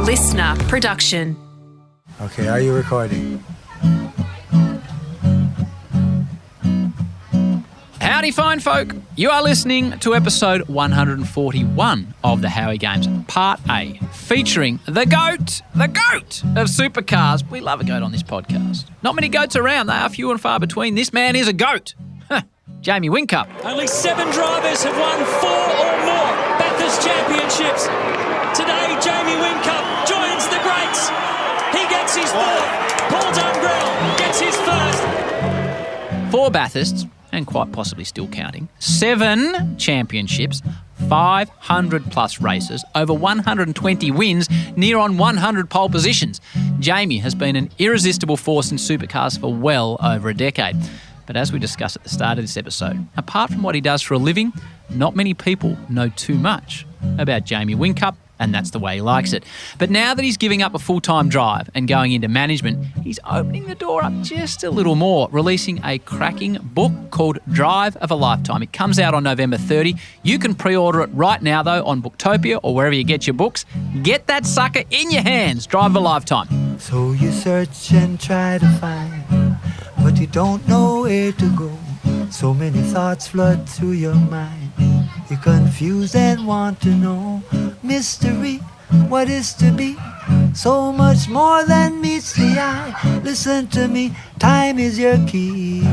listener production. Okay, are you recording? Howdy, fine folk. You are listening to episode 141 of the Howie Games, Part A, featuring the GOAT of supercars. We love a GOAT on this podcast. Not many GOATs around. They are few and far between. This man is a GOAT. Jamie Whincup. Only 7 drivers have won 4 or more Bathurst Championships. Today, Jamie Whincup joins the greats. He gets his 4th. Paul Dungrell gets his 1st. 4 Bathursts, and quite possibly still counting. 7 championships, 500 plus races, over 120 wins, near on 100 pole positions. Jamie has been an irresistible force in supercars for well over a decade. But as we discussed at the start of this episode, apart from what he does for a living, not many people know too much about Jamie Whincup, and that's the way he likes it. But now that he's giving up a full-time drive and going into management, he's opening the door up just a little more, releasing a cracking book called Drive of a Lifetime. It comes out on November 30. You can pre-order it right now, though, on Booktopia or wherever you get your books. Get that sucker in your hands. Drive of a Lifetime. So you search and try to find, but you don't know where to go. So many thoughts flood through your mind. You're confused and want to know. Mystery, what is to be? So much more than meets the eye. Listen to me, time is your key.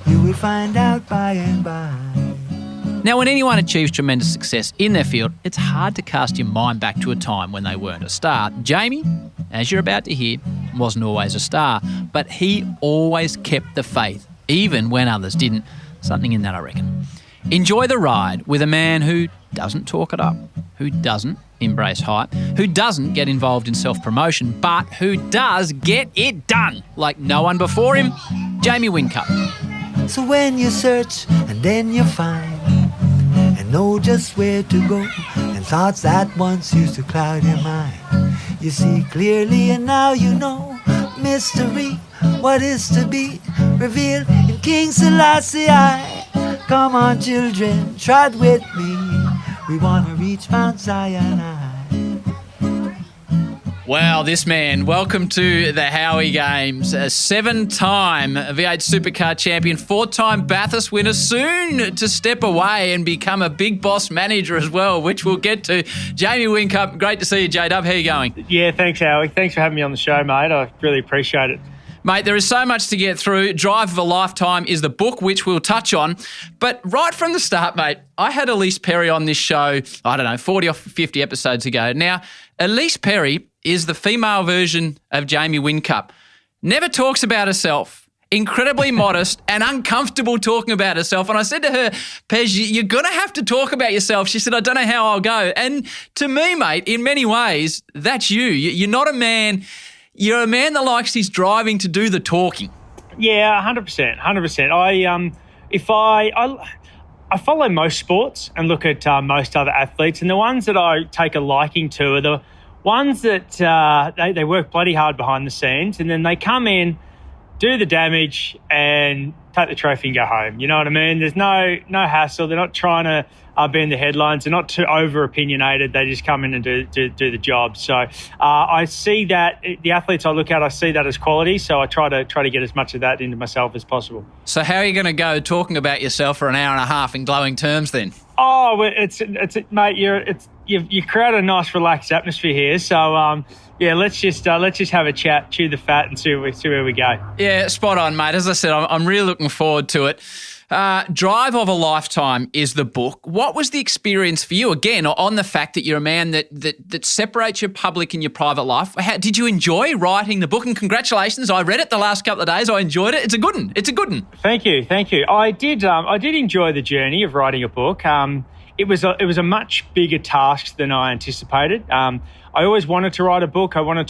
You will find out by and by. Now, when anyone achieves tremendous success in their field, it's hard to cast your mind back to a time when they weren't a star. Jamie, as you're about to hear, wasn't always a star, but he always kept the faith, even when others didn't. Something in that, I reckon. Enjoy the ride with a man who doesn't talk it up, who doesn't embrace hype, who doesn't get involved in self-promotion, but who does get it done like no one before him, Jamie Whincup. So when you search and then you find and know just where to go, and thoughts that once used to cloud your mind, you see clearly and now you know. Mystery, what is to be revealed in King Selassie. Come on, children, trot with me. We want to reach Mount Zion. Wow, this man, welcome to the Howie Games. A 7-time V8 Supercar champion, 4-time Bathurst winner, soon to step away and become a big boss manager as well, which we'll get to. Jamie Whincup, great to see you, J-Dub. How are you going? Yeah, thanks, Howie. Thanks for having me on the show, mate. I really appreciate it. Mate, there is so much to get through. Drive of a Lifetime is the book, which we'll touch on. But right from the start, mate, I had Elise Perry on this show, 40 or 50 episodes ago. Now, Elise Perry is the female version of Jamie Whincup. Never talks about herself. Incredibly modest and uncomfortable talking about herself. And I said to her, Pej, you're going to have to talk about yourself. She said, I don't know how I'll go. And to me, mate, in many ways, that's you. You're not a man... You're a man that likes his driving to do the talking. Yeah, 100%. I follow most sports and look at most other athletes, and the ones that I take a liking to are the ones that they work bloody hard behind the scenes, and then they come in, do the damage, and take the trophy and go home. You know what I mean? There's no hassle. They're not trying to be in the headlines. They're not too over-opinionated. They just come in and do the job. So I see that, the athletes I look at, I see that as quality, so I try to get as much of that into myself as possible. So how are you going to go talking about yourself for an hour and a half in glowing terms then? Oh, it's mate, you create a nice, relaxed atmosphere here. So yeah, let's just have a chat, chew the fat, and see where we go. Yeah, spot on, mate. As I said, I'm really looking forward to it. Drive of a Lifetime is the book. What was the experience for you, again, on the fact that you're a man that separates your public and your private life? Did you enjoy writing the book? And congratulations, I read it the last couple of days. I enjoyed it. It's a good one. Thank you. I did enjoy the journey of writing a book. It was a much bigger task than I anticipated. I always wanted to write a book. I wanted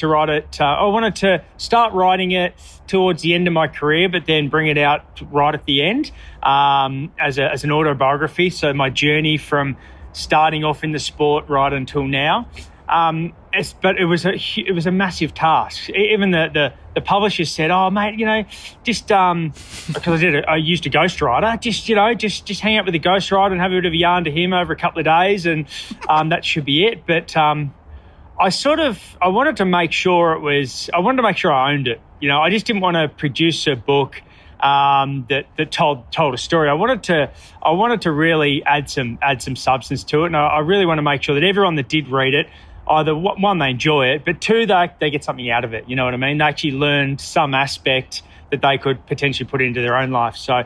to start writing it towards the end of my career, but then bring it out right at the end as an autobiography. So my journey from starting off in the sport right until now. But it was a massive task. Even the publisher said, "Oh, mate, just because I used a ghostwriter, just hang out with the ghostwriter and have a bit of a yarn to him over a couple of days, and that should be it." But I wanted to make sure I owned it. You know, I just didn't want to produce a book that told a story. I wanted to really add some substance to it, and I really want to make sure that everyone that did read it, either one, they enjoy it, but two, they get something out of it. You know what I mean? They actually learned some aspect that they could potentially put into their own life. So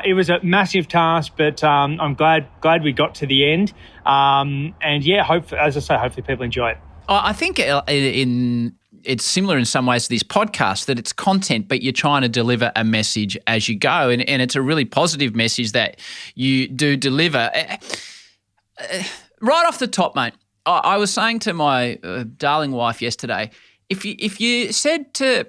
it was a massive task, but I'm glad we got to the end. And yeah, hopefully people enjoy it. I think it's similar in some ways to this podcast, that it's content, but you're trying to deliver a message as you go. And it's a really positive message that you do deliver. Right off the top, mate, I was saying to my darling wife yesterday, if you said to,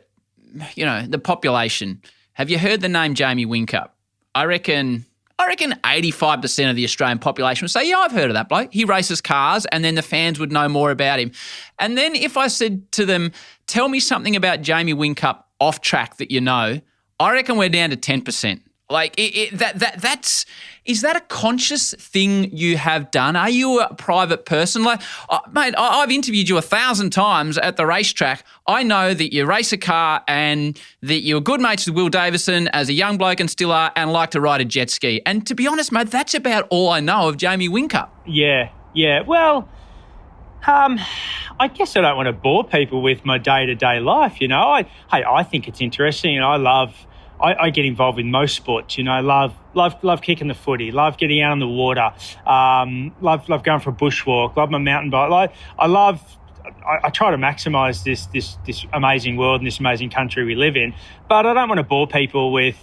the population, have you heard the name Jamie Whincup? I reckon 85% of the Australian population would say, yeah, I've heard of that bloke. He races cars, and then the fans would know more about him. And then if I said to them, tell me something about Jamie Whincup off track that you know, I reckon we're down to 10%. Like is that a conscious thing you have done? Are you a private person? Like, mate, I've interviewed you 1,000 times at the racetrack. I know that you race a car and that you're good mates with Will Davison as a young bloke and still are, and like to ride a jet ski. And to be honest, mate, that's about all I know of Jamie Whincup. Yeah. Well, I guess I don't want to bore people with my day-to-day life. You know, I think it's interesting, and I get involved in most sports. You know, love kicking the footy, love getting out on the water, love going for a bushwalk, love my mountain bike. I try to maximise this amazing world and this amazing country we live in, but I don't want to bore people with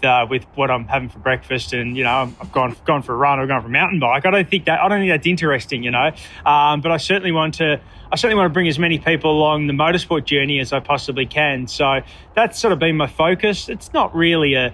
what I'm having for breakfast. And I've gone for a run or gone for a mountain bike. I don't think that's interesting. But I certainly want to bring as many people along the motorsport journey as I possibly can. So that's sort of been my focus. It's not really a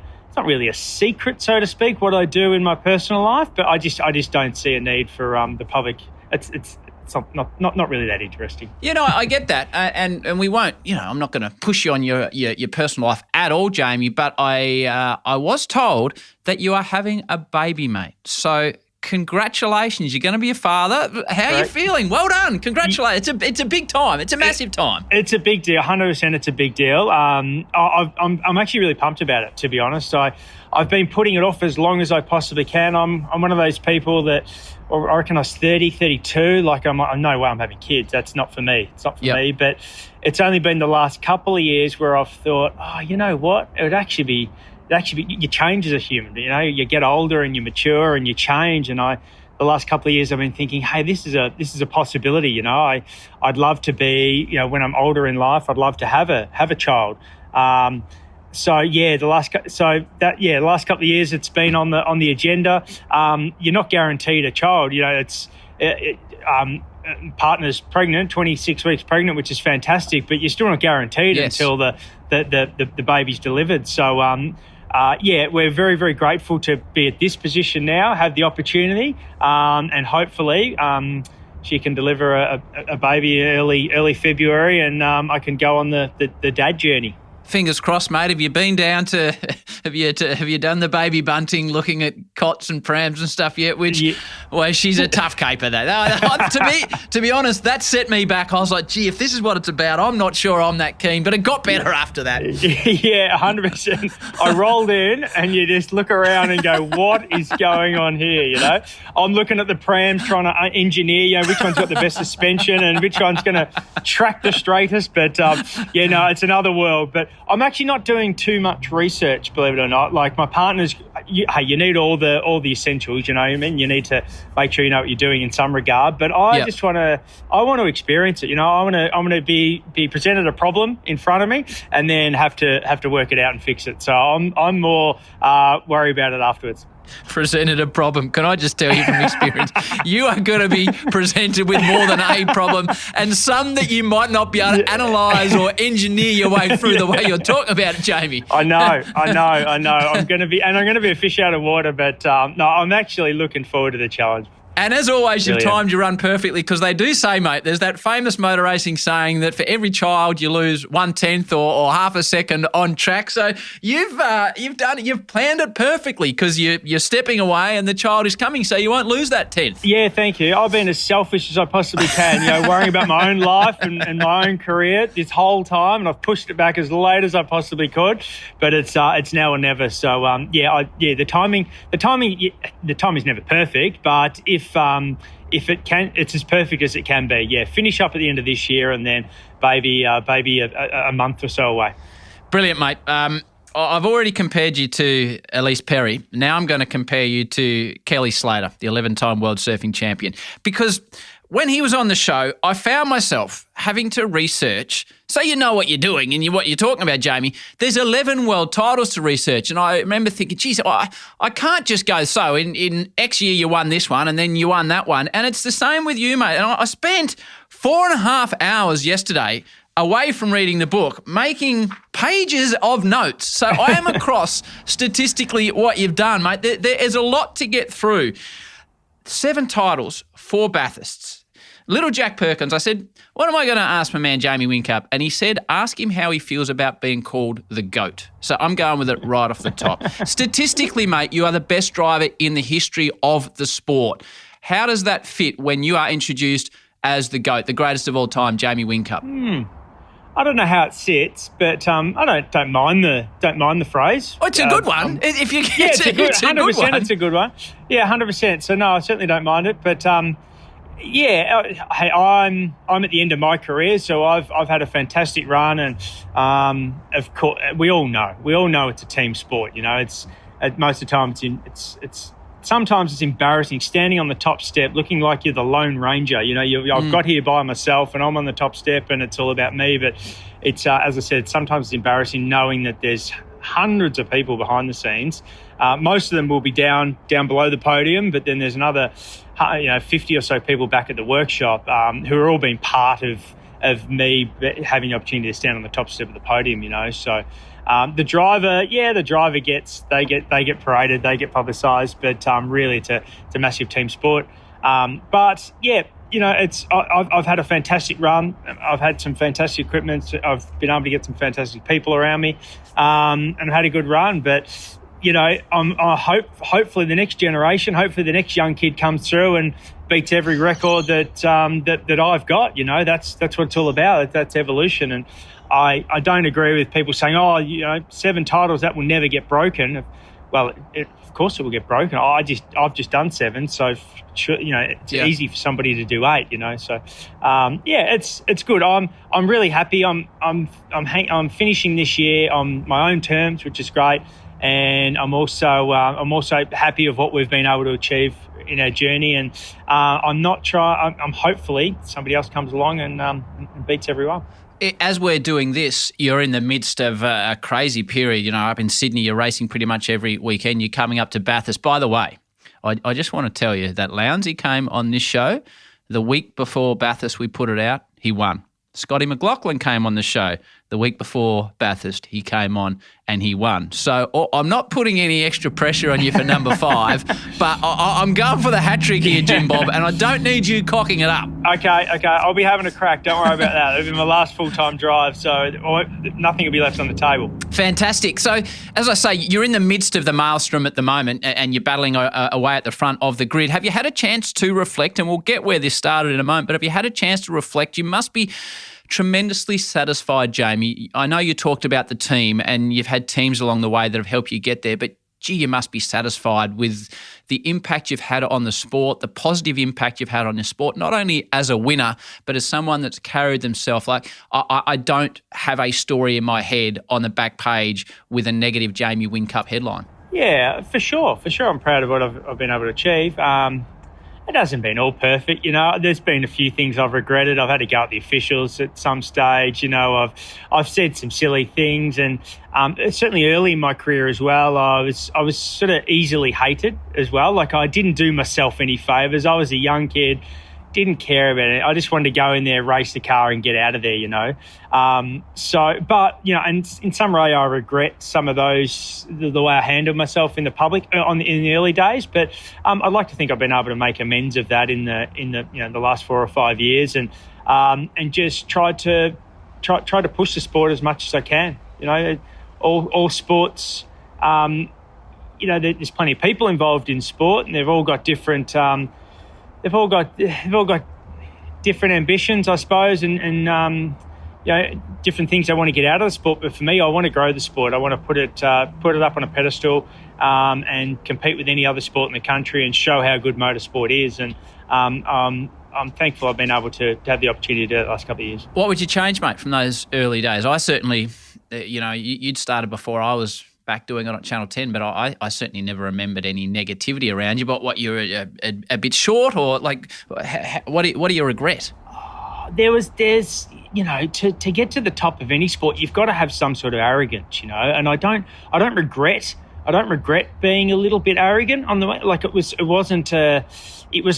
secret, so to speak, what I do in my personal life, but I just don't see a need for the public. It's not really that interesting. I get that, and we won't. I'm not going to push you on your personal life at all, Jamie. But I was told that you are having a baby, mate. So congratulations, you're going to be a father. How are you feeling? Well done, congratulations. It's a big time. It's a massive time. It's a big deal. 100%, it's a big deal. I'm actually really pumped about it, to be honest. I've been putting it off as long as I possibly can. I'm one of those people that, I reckon I was 30, 32. Like I no way I'm having kids. That's not for me. It's not for me. But it's only been the last couple of years where I've thought, oh, you know what? It would actually be. You change as a human. You get older and you mature and you change. And the last couple of years, I've been thinking, hey, this is a possibility. I'd love to be. When I'm older in life, I'd love to have a child. The last couple of years, it's been on the agenda. You're not guaranteed a child. Partner's pregnant, 26 weeks pregnant, which is fantastic, but you're still not guaranteed until the baby's delivered. So we're very, very grateful to be at this position now, have the opportunity, and hopefully she can deliver a baby early February, and I can go on the dad journey. Fingers crossed, mate. Have you been down to have you done the baby bunting, looking at cots and prams and stuff yet? Well, she's a tough caper. To be honest, that set me back. I was like, gee, if this is what it's about, I'm not sure I'm that keen. But it got better after that. Yeah, 100%. I rolled in, and you just look around and go, what is going on here? I'm looking at the prams, trying to engineer, which one's got the best suspension and which one's going to track the straightest. But it's another world. But I'm actually not doing too much research, believe it or not. Like my partner's, you need all the essentials. You know what I mean? You need to make sure you know what you're doing in some regard. But I just want to experience it. I want to be presented a problem in front of me, and then have to work it out and fix it. So I'm more worried about it afterwards. Presented a problem. Can I just tell you from experience, you are going to be presented with more than a problem, and some that you might not be able to analyse or engineer your way through the way you're talking about it, Jamie. I know. I'm going to be a fish out of water, but no, I'm actually looking forward to the challenge. And as always, you've Brilliant. timed your run perfectly, because they do say, mate, there's that famous motor racing saying that for every child you lose 1/10 or half a second on track. So you've planned it perfectly, because you're stepping away and the child is coming, so you won't lose that 10th. Yeah, thank you. I've been as selfish as I possibly can, worrying about my own life and my own career this whole time, and I've pushed it back as late as I possibly could. But it's now or never. So the timing is never perfect, but if it can, it's as perfect as it can be. Yeah, finish up at the end of this year, and then baby a month or so away. Brilliant, mate. I've already compared you to Elise Perry. Now I'm going to compare you to Kelly Slater, the 11-time world surfing champion, because when he was on the show, I found myself having to research. So you know what you're doing and what you're talking about, Jamie. There's 11 world titles to research. And I remember thinking, geez, I can't just go, so in X year you won this one and then you won that one. And it's the same with you, mate. And I spent 4.5 hours yesterday away from reading the book, making pages of notes. So I am across statistically what you've done, mate. There is a lot to get through. 7 titles, 4 Bathursts. Little Jack Perkins, I said, what am I going to ask my man Jamie Whincup? And he said, ask him how he feels about being called the GOAT. So I'm going with it right off the top. Statistically, mate, you are the best driver in the history of the sport. How does that fit when you are introduced as the GOAT, the greatest of all time, Jamie Whincup? I don't know how it sits, but I don't mind the phrase. Oh, it's a good one. If you get it's a good 100%. one. It's a good one. Yeah, 100%. So no, I certainly don't mind it. But hey, I'm at the end of my career, so I've had a fantastic run, and of course we all know it's a team sport. It's most of the time it's sometimes it's embarrassing standing on the top step looking like you're the Lone Ranger. I've got here by myself and I'm on the top step and it's all about me. But it's, as I said, sometimes it's embarrassing knowing that there's hundreds of people behind the scenes. Most of them will be down below the podium, but then there's another 50 or so people back at the workshop who are all being part of me having the opportunity to stand on the top step of the podium, So the driver gets paraded, they get publicised, but really it's a massive team sport. But yeah, I've had a fantastic run. I've had some fantastic equipment. I've been able to get some fantastic people around me, and I've had a good run. But hopefully the next generation, hopefully the next young kid comes through and beats every record that I've got. That's what it's all about. That's evolution. And I don't agree with people saying, 7 titles, that will never get broken. Well, of course it will get broken. I've just done 7, so it's easy for somebody to do 8. So it's good. I'm really happy. I'm finishing this year on my own terms, which is great, and I'm also happy of what we've been able to achieve in our journey. And I'm hopefully somebody else comes along and beats everyone. As we're doing this, you're in the midst of a crazy period. Up in Sydney, you're racing pretty much every weekend. You're coming up to Bathurst. By the way, I just want to tell you that Lownsy came on this show the week before Bathurst. We put it out. He won. Scotty McLaughlin came on the show the week before Bathurst. He came on and he won. So I'm not putting any extra pressure on you for number 5, but I'm going for the hat trick here, Jim Bob, and I don't need you cocking it up. Okay. I'll be having a crack. Don't worry about that. It'll be my last full-time drive, so nothing will be left on the table. Fantastic. So, as I say, you're in the midst of the maelstrom at the moment and you're battling away at the front of the grid. Have you had a chance to reflect, and we'll get where this started in a moment, but have you had a chance to reflect? You must be tremendously satisfied, Jamie. I know you talked about the team and you've had teams along the way that have helped you get there, but gee, you must be satisfied with the impact you've had on the sport, the positive impact you've had on the sport, not only as a winner, but as someone that's carried themselves. Like, I don't have a story in my head on the back page with a negative Jamie Whincup headline. Yeah, for sure. I'm proud of what I've been able to achieve. It hasn't been all perfect, There's been a few things I've regretted. I've had to go at the officials at some stage, I've said some silly things, and certainly early in my career as well, I was sort of easily hated as well. Like, I didn't do myself any favours. I was a young kid, didn't care about it. I just wanted to go in there, race the car, and get out of there. But and in some way, I regret some of those the way I handled myself in the public in the early days. But I'd like to think I've been able to make amends of that in the last 4 or 5 years, and just try to push the sport as much as I can. All sports. There's plenty of people involved in sport, and they've all got different. They've all got different ambitions, I suppose, and different things they want to get out of the sport. But for me, I want to grow the sport. I want to put it up on a pedestal and compete with any other sport in the country and show how good motorsport is. And I'm thankful I've been able to have the opportunity to do it the last couple of years. What would you change, mate, from those early days? I certainly, you'd started before I was back doing it on Channel 10, but I certainly never remembered any negativity around you. But what, you're a bit short, or like, what do you regret? There's to get to the top of any sport, you've got to have some sort of arrogance, and I don't regret being a little bit arrogant on the way. Like it was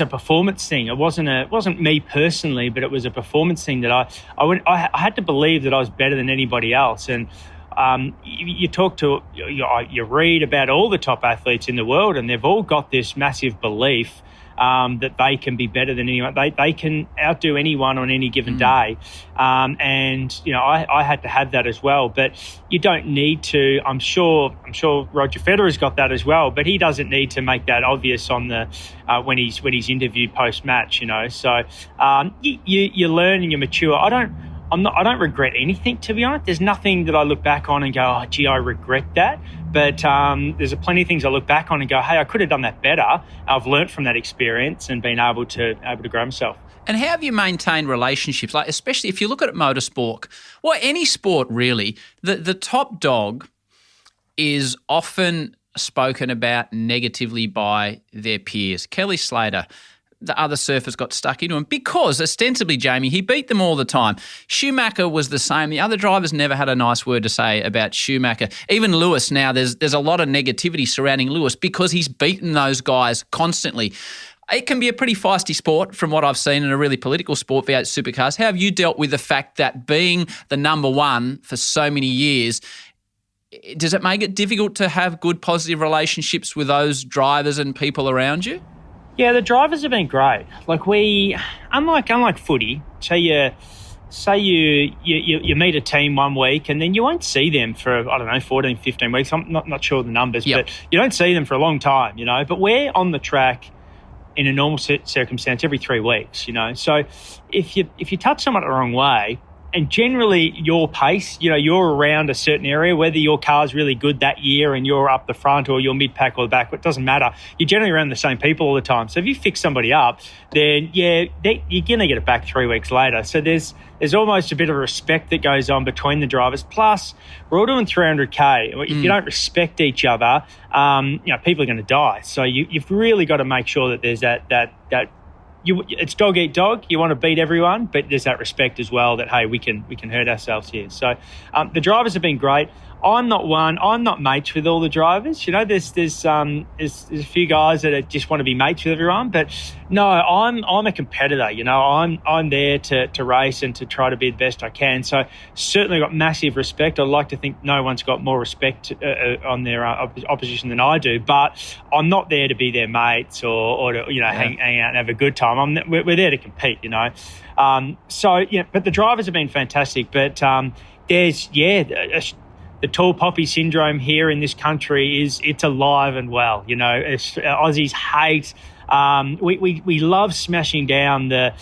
a performance thing. It wasn't me personally, but it was a performance thing that I had to believe that I was better than anybody else. And you talk to, you read about all the top athletes in the world, and they've all got this massive belief that they can be better than anyone. They can outdo anyone on any given day. I had to have that as well. But you don't need to. I'm sure Roger Federer's got that as well, but he doesn't need to make that obvious on the when he's interviewed post match. So you learn and you mature. I don't regret anything, to be honest. There's nothing that I look back on and go, oh, gee, I regret that. But there's plenty of things I look back on and go, hey, I could have done that better. I've learnt from that experience and been able to grow myself. And how have you maintained relationships? Like, especially if you look at motorsport, or any sport really, the top dog is often spoken about negatively by their peers. Kelly Slater, the other surfers got stuck into him because, ostensibly, Jamie, he beat them all the time. Schumacher was the same. The other drivers never had a nice word to say about Schumacher. Even Lewis now, there's a lot of negativity surrounding Lewis because he's beaten those guys constantly. It can be a pretty feisty sport from what I've seen, and a really political sport, V8 supercars. How have you dealt with the fact that being the number one for so many years, does it make it difficult to have good, positive relationships with those drivers and people around you? Yeah, the drivers have been great. Like unlike footy, say you meet a team one week and then you won't see them for, 14, 15 weeks. I'm not sure of the numbers, Yep. But you don't see them for a long time, But we're on the track in a normal circumstance every 3 weeks, So if you touch someone the wrong way, and generally your pace, you're around a certain area, whether your car's really good that year and you're up the front or you're mid-pack or the back, it doesn't matter. You're generally around the same people all the time. So if you fix somebody up, then, you're going to get it back 3 weeks later. So there's almost a bit of respect that goes on between the drivers. Plus, we're all doing 300K. If you don't respect each other, people are going to die. So you've really got to make sure that there's that it's dog eat dog. You want to beat everyone, but there's that respect as well that, hey, we can hurt ourselves here. So the drivers have been great. I'm not mates with all the drivers. There's a few guys that just want to be mates with everyone, but no, I'm a competitor. I'm there to race and to try to be the best I can. So certainly got massive respect. I'd like to think no one's got more respect on their opposition than I do, but I'm not there to be their mates or to hang out and have a good time. We're there to compete. But the drivers have been fantastic. But the tall poppy syndrome here in this country it's alive and well. Aussies hate. We love smashing down the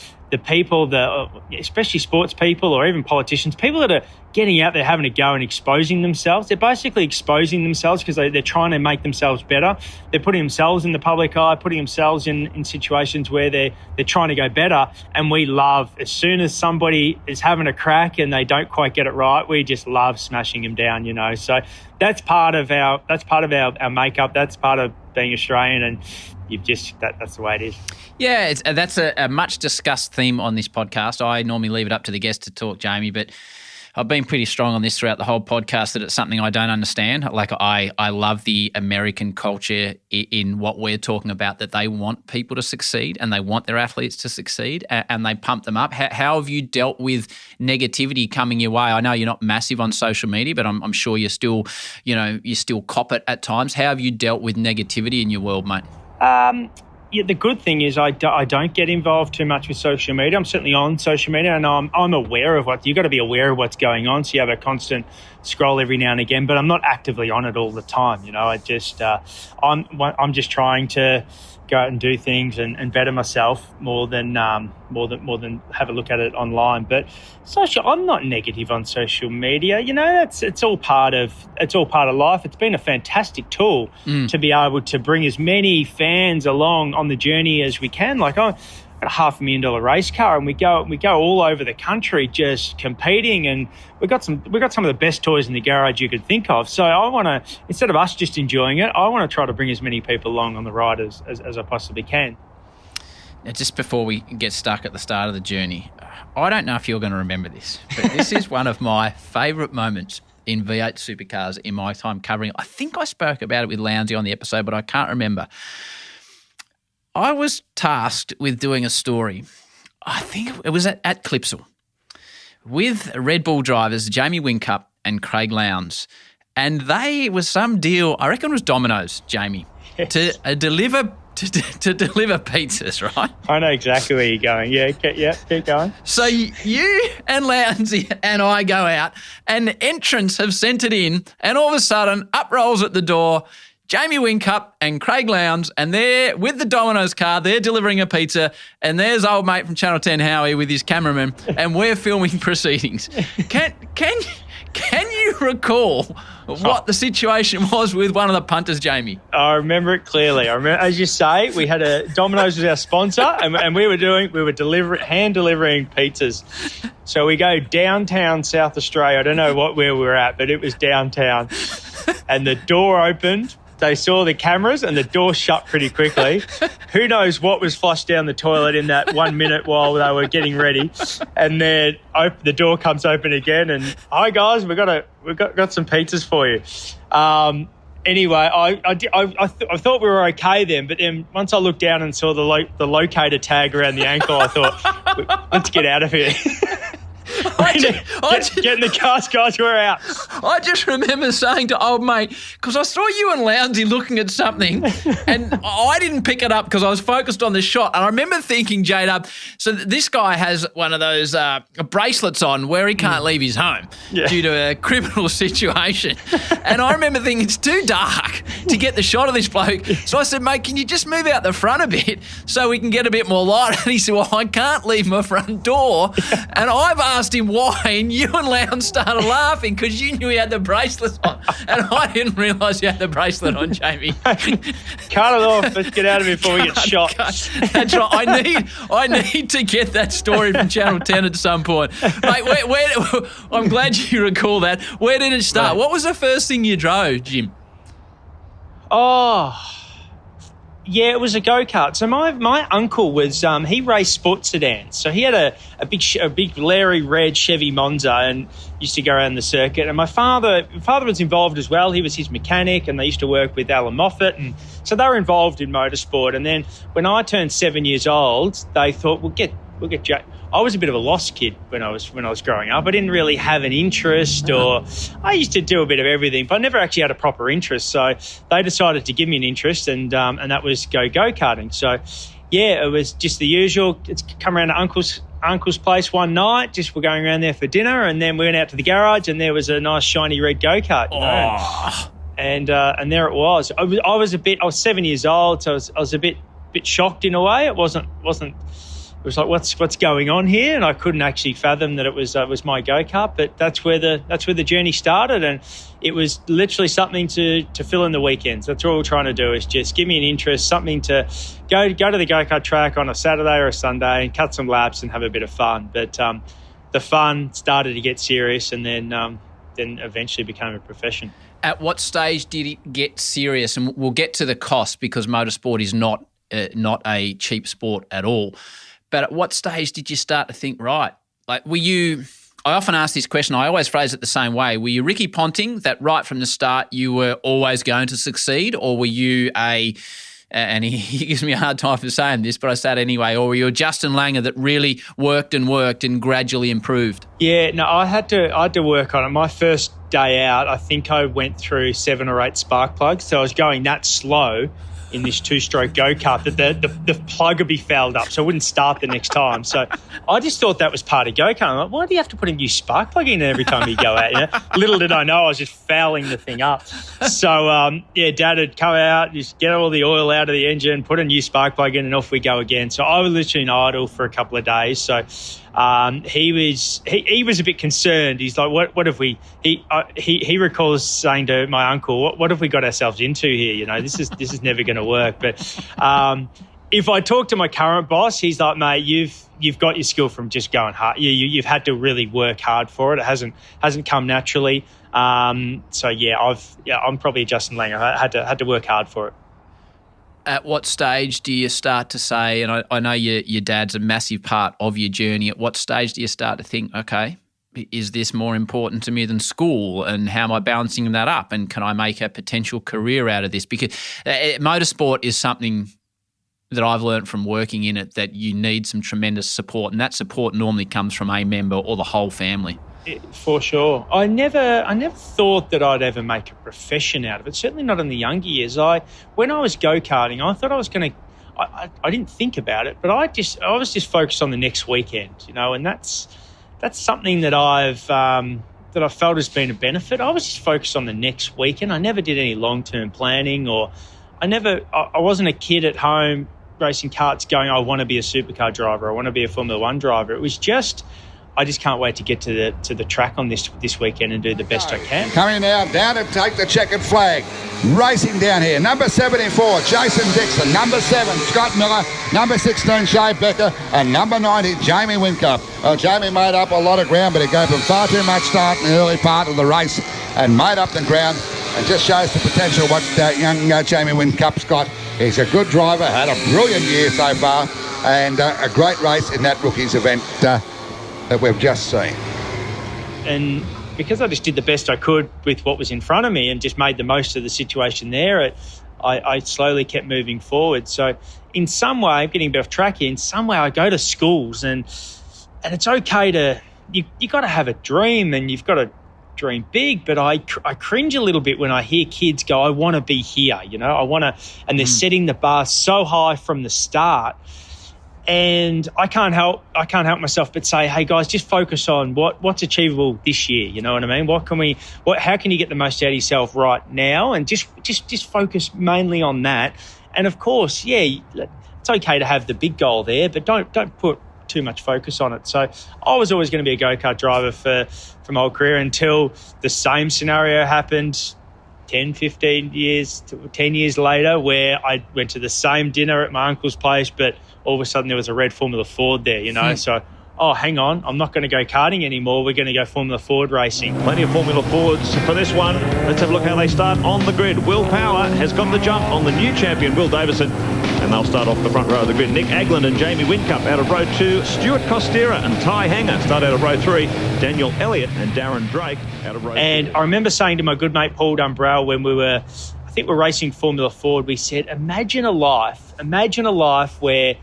people, especially sports people or even politicians, people that are getting out there having a go and exposing themselves. They're basically exposing themselves because they're trying to make themselves better. They're putting themselves in the public eye, putting themselves in situations where they're trying to go better. And we love, as soon as somebody is having a crack and they don't quite get it right, we just love smashing them down, So that's part of our makeup. That's part of being Australian, and that's the way it is. Yeah, that's a much discussed theme on this podcast. I normally leave it up to the guest to talk, Jamie, but I've been pretty strong on this throughout the whole podcast that it's something I don't understand. Like I love the American culture in what we're talking about, that they want people to succeed and they want their athletes to succeed and they pump them up. How have you dealt with negativity coming your way? I know you're not massive on social media, but I'm sure you still cop it at times. How have you dealt with negativity in your world, mate? Yeah, the good thing is I don't get involved too much with social media. I'm certainly on social media, and I'm aware of what you've got to be aware of what's going on. So you have a constant scroll every now and again, but I'm not actively on it all the time. I just I'm just trying to go out and do things and better myself more than have a look at it online. But I'm not negative on social media. It's all part of life. It's been a fantastic tool to be able to bring as many fans along on the journey as we can. Like I got a $500,000 race car, and we go all over the country just competing, and we got some of the best toys in the garage you could think of. So I want to, instead of us just enjoying it, I want to try to bring as many people along on the ride as I possibly can. Now, just before we get stuck at the start of the journey, I don't know if you're going to remember this, but this is one of my favourite moments in V8 supercars in my time covering. I think I spoke about it with Lounsey on the episode, but I can't remember. I was tasked with doing a story, I think it was at Clipsal, with Red Bull drivers Jamie Whincup and Craig Lowndes. And they was some deal, I reckon it was Domino's, Jamie, to deliver pizzas, right? I know exactly where you're going. Yeah, keep going. So you and Lounsey and I go out, and entrants have sent it in, and all of a sudden, up rolls at the door Jamie Whincup and Craig Lowndes, and they're with the Domino's car, they're delivering a pizza, and there's old mate from Channel 10, Howie, with his cameraman, and we're filming proceedings. Can you recall what the situation was with one of the punters, Jamie? I remember it clearly. I remember, as you say, we had Domino's was our sponsor, and we were hand delivering pizzas. So we go downtown South Australia. I don't know where we were at, but it was downtown, and the door opened. They saw the cameras and the door shut pretty quickly. Who knows what was flushed down the toilet in that 1 minute while they were getting ready. And then the door comes open again, and hi guys, we've got some pizzas for you. Anyway, I thought we were okay then, but then once I looked down and saw the locator tag around the ankle, I thought, let's get out of here. Get in the cars, guys, we're out. I just remember saying to old mate, because I saw you and Lounsey looking at something, and I didn't pick it up because I was focused on the shot. And I remember thinking, J-Dub, so this guy has one of those bracelets on where he can't leave his home due to a criminal situation. And I remember thinking, it's too dark to get the shot of this bloke. So I said, mate, can you just move out the front a bit so we can get a bit more light? And he said, well, I can't leave my front door. And I've asked him why, and you and Lowndes started laughing because you knew he had the bracelet on, and I didn't realise you had the bracelet on, Jamie. Cut it off. Let's get out of here before we get shot. That's right. I need to get that story from Channel 10 at some point, mate. I'm glad you recall that. Where did it start? What was the first thing you drove, Jim? Oh. Yeah, it was a go-kart. So my uncle was he raced sports sedans. So he had a big Larry red Chevy Monza and used to go around the circuit. And my father was involved as well. He was his mechanic, and they used to work with Alan Moffat, and so they were involved in motorsport. And then when I turned 7 years old, they thought we'll get Jack. I was a bit of a lost kid when I was growing up. I didn't really have an interest, or I used to do a bit of everything, but I never actually had a proper interest. So they decided to give me an interest, and that was go-karting. So yeah, it was just the usual. It's come around to Uncle's place one night. Just we're going around there for dinner, and then we went out to the garage, and there was a nice shiny red go-kart. And there it was. I was 7 years old, so I was a bit shocked in a way. It wasn't. It was like, what's going on here? And I couldn't actually fathom that it was my go-kart, but that's where the journey started, and it was literally something to fill in the weekends. That's all we're trying to do, is just give me an interest, something to go to the go-kart track on a Saturday or a Sunday and cut some laps and have a bit of fun. But the fun started to get serious, and then eventually became a profession. At what stage did it get serious? And we'll get to the cost, because motorsport is not a cheap sport at all. But at what stage did you start to think, right, like were you I often ask this question. I always phrase it the same way. Were you Ricky Ponting, that right from the start you were always going to succeed, or were you and he gives me a hard time for saying this, but I say it anyway, or were you a Justin Langer that really worked and gradually improved? Yeah, no, I had to work on it. My first day out, I think I went through 7 or 8 spark plugs, so I was going that slow in this 2-stroke go-kart that the plug would be fouled up, so it wouldn't start the next time. So I just thought that was part of go-kart. I'm like, why do you have to put a new spark plug in every time you go out? You know? Little did I know I was just fouling the thing up. So, Dad would come out, just get all the oil out of the engine, put a new spark plug in, and off we go again. So I was literally in idle for a couple of days. So he was a bit concerned. He's like, what have we? He recalls saying to my uncle, what have we got ourselves into here? You know, this is never going to work. But if I talk to my current boss, he's like, mate, you've got your skill from just going hard. You've had to really work hard for it. It hasn't come naturally. I'm probably Justin Langer. I had to work hard for it. At what stage do you start to say, and I know your dad's a massive part of your journey, at what stage do you start to think, okay, is this more important to me than school, and how am I balancing that up, and can I make a potential career out of this? Because motorsport is something that I've learned from working in it, that you need some tremendous support, and that support normally comes from a member or the whole family. For sure. I never thought that I'd ever make a profession out of it, certainly not in the younger years. When I was go-karting, I thought I was going to, I didn't think about it, but I was just focused on the next weekend, you know, and that's something that I felt has been a benefit. I was just focused on the next weekend. I never did any long-term planning, or I wasn't a kid at home racing karts going, I want to be a supercar driver, I want to be a Formula One driver. It was just, I just can't wait to get to the track on this weekend and do the best I can. Coming now down to take the checkered flag. Racing down here. Number 74, Jason Dixon. Number 7, Scott Miller. Number 16, Shay Becker. And number 90, Jamie Whincup. Well, Jamie made up a lot of ground, but he gave him far too much start in the early part of the race and made up the ground, and just shows the potential what young Jamie Whincup's got. He's a good driver, had a brilliant year so far, and a great race in that rookies event that we've just seen. And because I just did the best I could with what was in front of me and just made the most of the situation there, I slowly kept moving forward. So in some way, getting a bit off track here, in some way I go to schools, and it's okay to, you got to have a dream, and you've got to dream big, but I cringe a little bit when I hear kids go, I want to be here, you know, I want to, and they're setting the bar so high from the start. And I can't help myself but say, hey guys, just focus on what's achievable this year. You know what I mean? How can you get the most out of yourself right now? And just focus mainly on that. And of course, yeah, it's okay to have the big goal there, but don't put too much focus on it. So I was always going to be a go-kart driver for my whole career, until the same scenario happened 10 years later, where I went to the same dinner at my uncle's place, but all of a sudden there was a red Formula Ford there, you know. So, hang on, I'm not going to go karting anymore. We're going to go Formula Ford racing. Plenty of Formula Fords for this one. Let's have a look how they start on the grid. Will Power has got the jump on the new champion, Will Davison. And they'll start off the front row of the grid. Nick Agland and Jamie Whincup out of row 2. Stuart Costera and Ty Hanger start out of row 3. Daniel Elliott and Darren Drake out of row 4. And I remember saying to my good mate Paul Dumbrell when we're racing Formula Ford, we said, imagine a life where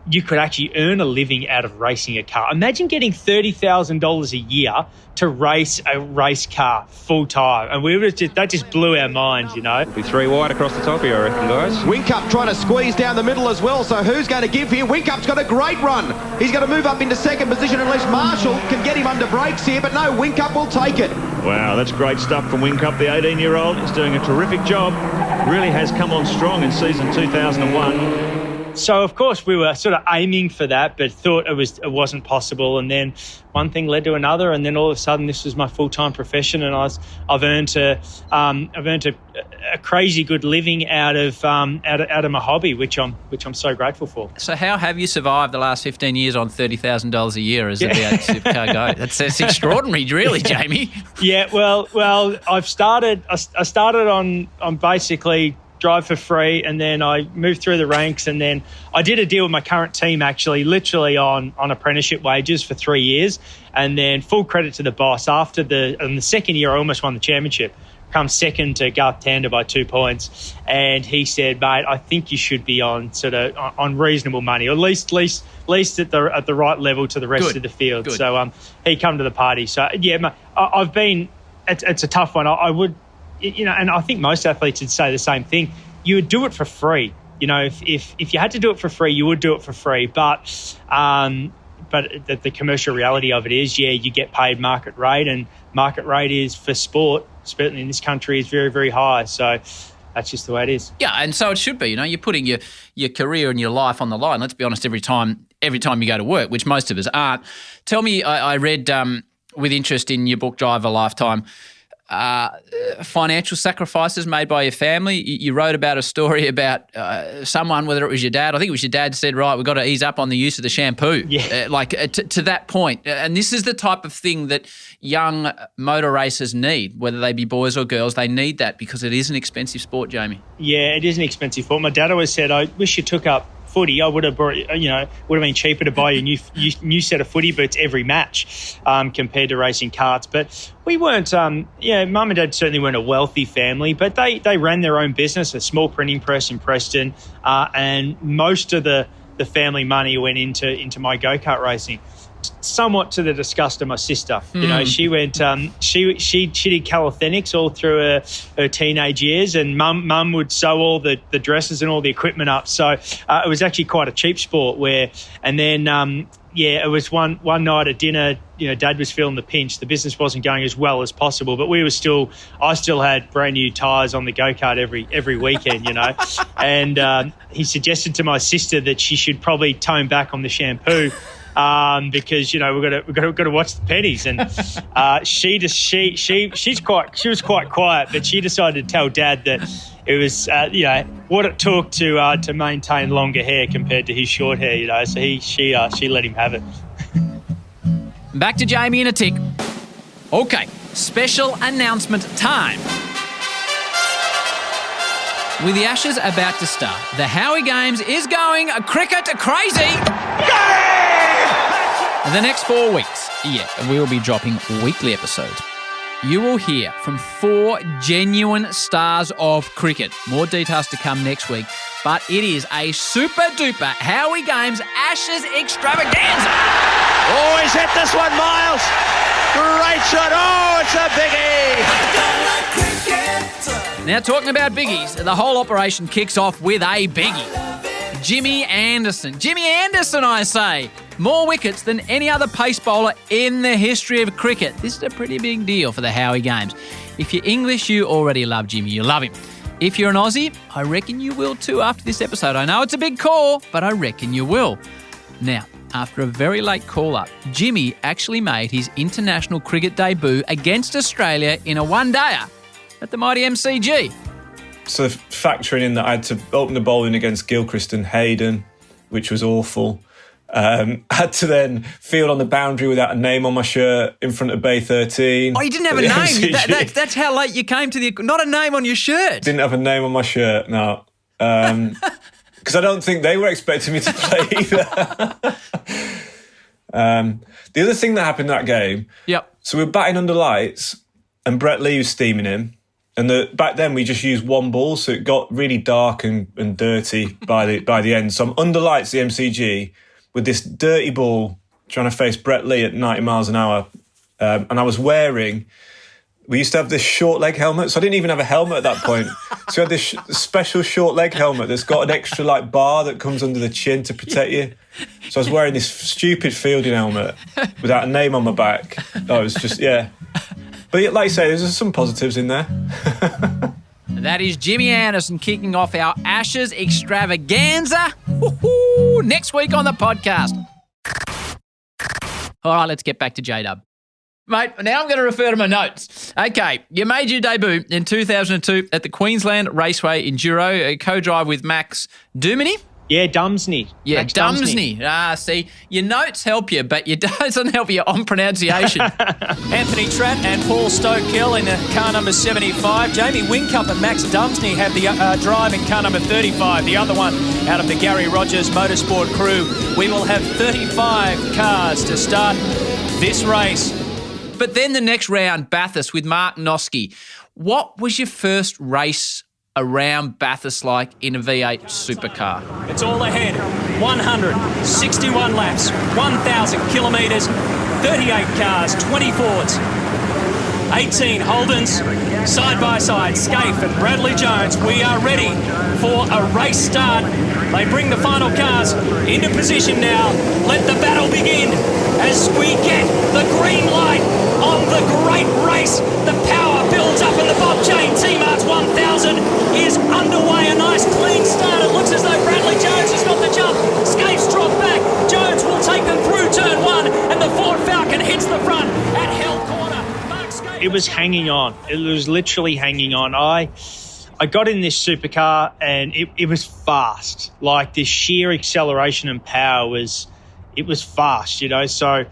you could actually earn a living out of racing a car. Imagine getting $30,000 a year to race a race car full time. And that just blew our minds, you know. Be 3 wide across the top here, I reckon, guys. Whincup trying to squeeze down the middle as well, so who's going to give here? Whincup's got a great run. He's going to move up into second position unless Marshall can get him under brakes here, but no, Whincup will take it. Wow, that's great stuff from Whincup, the 18-year-old. He's doing a terrific job. Really has come on strong in season 2001. So, of course, we were sort of aiming for that, but thought it wasn't possible. And then one thing led to another, and then all of a sudden, this was my full-time profession, and I've earned a crazy good living out of my hobby, which I'm so grateful for. So, how have you survived the last 15 years on $30,000 a year as a V8 supercar guy? That's extraordinary, really, Jamie. Yeah, well, I started on basically drive for free, and then I moved through the ranks, and then I did a deal with my current team, actually, literally on apprenticeship wages for 3 years, and then full credit to the boss. In the second year, I almost won the championship. Come second to Garth Tander by 2 points, and he said, "Mate, I think you should be on on reasonable money, or at least at the right level to the rest of the field." Good. So he come to the party. So yeah, I've been. It's a tough one. I would, and I think most athletes would say the same thing. You would do it for free. If you had to do it for free, you would do it for free. But the commercial reality of it is, you get paid market rate, and market rate is for sport, certainly in this country, is very, very high. So that's just the way it is. Yeah, and so it should be. You're putting your career and your life on the line. Let's be honest, every time you go to work, which most of us aren't. Tell me, I read with interest in your book, Drive a Lifetime, financial sacrifices made by your family. You wrote about a story about someone, whether it was your dad, I think it was your dad, said, right, we've got to ease up on the use of the shampoo. Yeah. To that point. And this is the type of thing that young motor racers need, whether they be boys or girls. They need that because it is an expensive sport, Jamie. Yeah, it is an expensive sport. My dad always said, I wish you took up footy. I would have brought, would have been cheaper to buy a new set of footy boots every match compared to racing karts. But we weren't, mum and dad certainly weren't a wealthy family, but they ran their own business, a small printing press in Preston, and most of the family money went into my go-kart racing. Somewhat to the disgust of my sister. She went, she did calisthenics all through her teenage years, and mum would sew all the dresses and all the equipment up. So it was actually quite a cheap sport it was one night at dinner, Dad was feeling the pinch. The business wasn't going as well as possible, but I still had brand new tyres on the go-kart every weekend, and he suggested to my sister that she should probably tone back on the shampoo. Because we've got to watch the pennies, and she was quite quiet, but she decided to tell Dad that it was what it took to maintain longer hair compared to his short hair, so she let him have it. Back to Jamie in a tick. Okay, special announcement time. With the Ashes about to start, the Howie Games is going cricket crazy. The next 4 weeks, we will be dropping weekly episodes. You will hear from 4 genuine stars of cricket. More details to come next week, but it is a super-duper Howie Games Ashes extravaganza. Oh, he's hit this one, Miles. Great shot. Oh, it's a biggie. Now, talking about biggies, the whole operation kicks off with a biggie. Jimmy Anderson. Jimmy Anderson, I say. More wickets than any other pace bowler in the history of cricket. This is a pretty big deal for the Howie Games. If you're English, you already love Jimmy. You love him. If you're an Aussie, I reckon you will too after this episode. I know it's a big call, but I reckon you will. Now, after a very late call-up, Jimmy actually made his international cricket debut against Australia in a one-dayer at the mighty MCG. So factoring in that I had to open the bowling against Gilchrist and Hayden, which was awful. Had to then field on the boundary without a name on my shirt in front of Bay 13. Oh, you didn't have a name? That's how late you came to not a name on your shirt? Didn't have a name on my shirt, no. Because I don't think they were expecting me to play either. The other thing that happened that game, so we were batting under lights and Brett Lee was steaming in. And back then we just used one ball, so it got really dark and dirty by the end. So I'm under lights at the MCG with this dirty ball trying to face Brett Lee at 90 miles an hour. And I was we used to have this short leg helmet, so I didn't even have a helmet at that point. So I had this special short leg helmet that's got an extra bar that comes under the chin to protect you. So I was wearing this stupid fielding helmet without a name on my back. Oh, it was just, But like you say, there's some positives in there. That is Jimmy Anderson kicking off our Ashes extravaganza. Woo-hoo! Next week on the podcast. All right, let's get back to J-Dub. Mate, now I'm going to refer to my notes. Okay, you made your debut in 2002 at the Queensland Raceway Enduro, a co-drive with Max Duminy. Yeah, Dumsney. Yeah, Max Dumsney. See, your notes help you, but it doesn't help you on pronunciation. Anthony Tratt and Paul Stokehill in car number 75. Jamie Whincup and Max Dumsney have the drive in car number 35. The other one out of the Gary Rogers Motorsport crew. We will have 35 cars to start this race. But then the next round, Bathurst with Mark Noske. What was your first race around Bathurst like in a V8 supercar? It's all ahead. 161 laps, 1,000 kilometres, 38 cars, 20 Fords, 18 Holdens, side by side, Scaife and Bradley Jones. We are ready for a race start. They bring the final cars into position now. Let the battle begin as we get the green light on the great race. The power builds up in the Bob Jane T-Marts 1000 is underway. A nice clean start. It looks as though Bradley Jones has got the jump. Scaife's dropped back. Jones will take them through turn one, and the Ford Falcon hits the front at Hell Corner. Mark Scaife. It was hanging on. It was literally hanging on. I got in this supercar and it was fast. Like, the sheer acceleration and power was fast, you know. So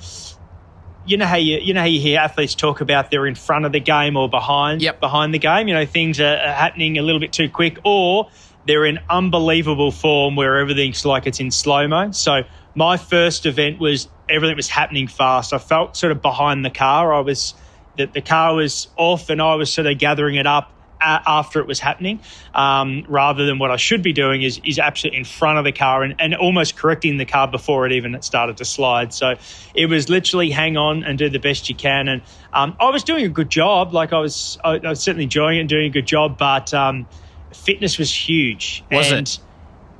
you know how you hear athletes talk about they're in front of the game or behind the game. You know, things are happening a little bit too quick, or they're in unbelievable form where everything's like it's in slow-mo. So my first event was everything was happening fast. I felt sort of behind the car. The car was off and I was sort of gathering it up after it was happening, rather than what I should be doing is absolutely in front of the car and almost correcting the car before it started to slide. So it was literally hang on and do the best you can. And I was doing a good job. Like I was certainly enjoying it and doing a good job, but fitness was huge. Was it?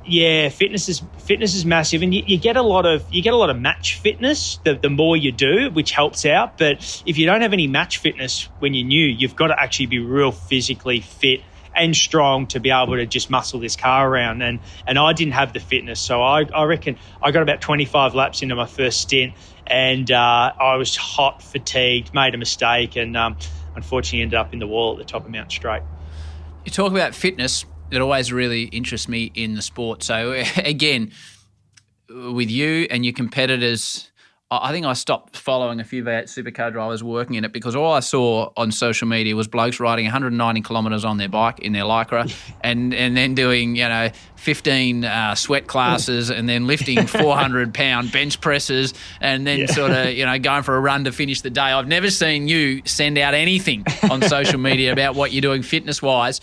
Yeah, fitness is massive, and you get a lot of match fitness the more you do, which helps out. But if you don't have any match fitness when you're new, you've got to actually be real physically fit and strong to be able to just muscle this car around. And I didn't have the fitness, so I reckon I got about 25 laps into my first stint, and I was hot, fatigued, made a mistake, and unfortunately ended up in the wall at the top of Mount Straight. You talk about fitness. It always really interests me in the sport. So, again, with you and your competitors, I think I stopped following a few V8 supercar drivers working in it because all I saw on social media was blokes riding 190 kilometres on their bike in their Lycra and then doing, 15 sweat classes and then lifting 400-pound bench presses and then sort of, going for a run to finish the day. I've never seen you send out anything on social media about what you're doing fitness-wise.